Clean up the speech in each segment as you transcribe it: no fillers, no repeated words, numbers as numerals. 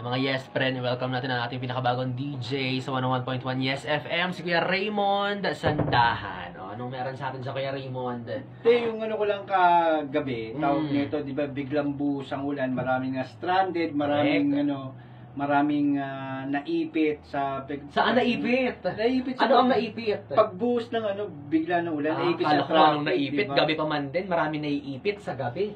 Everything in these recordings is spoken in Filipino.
Mga yes friend, welcome natin ang ating pinakabagong DJ sa 101.1 Yes FM, si Kuya Raymond Sandahan. Anong meron sa atin sa Kuya Raymond? Yung ano ko lang kagabi, tawag nito, di ba, biglang buhos ang ulan, maraming stranded, maraming maraming naipit sa... Saan naipit? Naipit sa ano ang naipit? Pagbuhos ng bigla ng ulan, naipit sa traffic. Anong naipit? Diba? Gabi pa man din, marami naiipit sa gabi.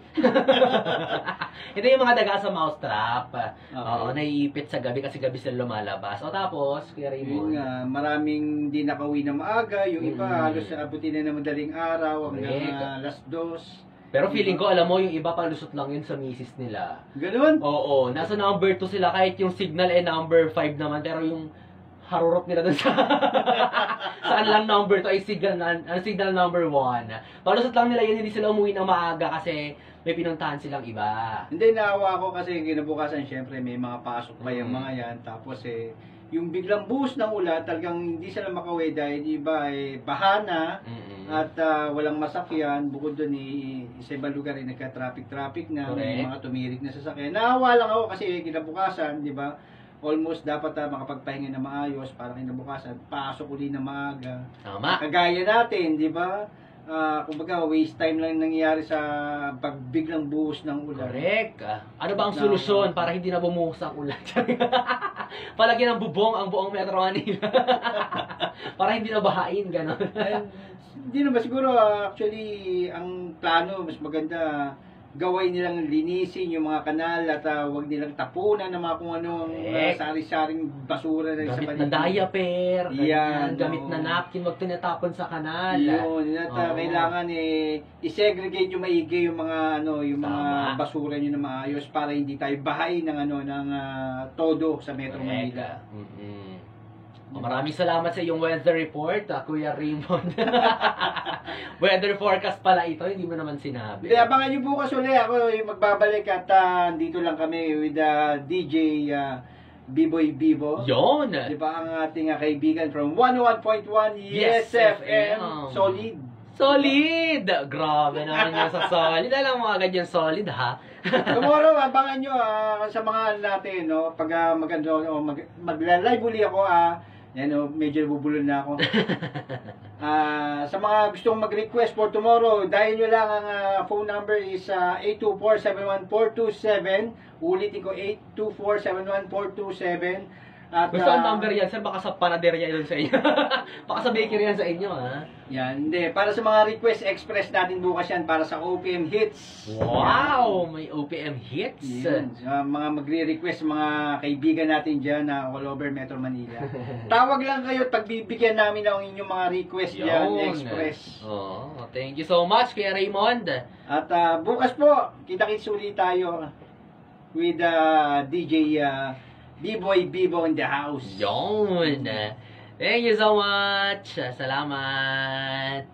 Ito yung mga daga sa mousetrap. Oo, naiipit sa gabi kasi gabi sila lumalabas. O tapos, Kuya Raymond? Maraming di nakauwi na maaga, yung iba halos abutin na ng madaling araw hanggang alas 2. Pero feeling ko, alam mo, yung iba palusot lang yun sa misis nila. Ganun? Oo, nasa number 2 sila, kahit yung signal number 5 naman, pero yung harurot nila dun sa saan lang number 2 ay signal number 1. Palusot lang nila yun, hindi sila umuwi ng maaga kasi may pinuntahan silang iba. Hindi, naawa ko kasi kinabukasan, syempre may mga pasok pa yung mga yan, tapos yung biglang buhos ng ulan, talagang hindi sila makauwi dahil iba bahana at walang masakyan. Bukod doon, sa ibang lugar nagka-traffic na, may mga tumirik na sasakyan. Naawa lang ako kasi kinabukasan, di ba? Almost dapat makapagpahinga na maayos para kinabukasan, pasok uli na maaga. Tama. Kagaya natin, di ba? Kumbaga, waste time lang nangyayari sa pagbiglang buhos ng ulan. Correct. Ano ba ang solusyon para hindi na bumuhos ang ulan? Palagyan ng bubong ang buong Metro Manila. Para hindi na bahain, gano'n. Hindi naman siguro, actually, ang plano, mas maganda, gawin nilang linisin yung mga kanal at wag nilang tapunan ng mga kung anong sari-saring basura na sa paligid. Gamit na diaper, gamit na no. Napkin, wag tinatapon sa kanal. Yun, kailangan i-segregate yung maigi yung mga yung mga basura niyo na maayos para hindi tayo bahay ng ng todo sa Metro Manila. Maraming salamat sa iyong weather report, Kuya Raymond. Weather forecast pala ito, hindi mo naman sinabi. Hindi, abangan nyo bukas ulit. Ako magbabalik at dito lang kami with DJ B-Boy Bibo. Yun! Di ba ang ating kaibigan from 101.1 Yes FM. Solid. Solid! Grabe naman yan sa solid. Alam mo agad yung solid, ha? Tomorrow, abangan nyo sa mga natin, pag magla-live uli ako, medyo bubulol na ako. Sa mga gustong mag-request for tomorrow, dahil nyo lang ang phone number is 824-71427. Ulitin ko, 824-71427. At, gusto ang number yan, sir, baka sa panaderya yun sa inyo. Baka sa bakery yan sa inyo, ha? Yan, hindi. Para sa mga request, express natin bukas yan para sa OPM Hits. Wow! May OPM Hits? Yan. Mga magre-request, mga kaibigan natin dyan all over Metro Manila. Tawag lang kayo, pagbibigyan namin ng inyong mga request dyan, express. Thank you so much, Kuya Raymond. At bukas po, kita-kits ulit tayo with DJ B-Boy Bibo in the house. Yun! Thank you so much! Salamat!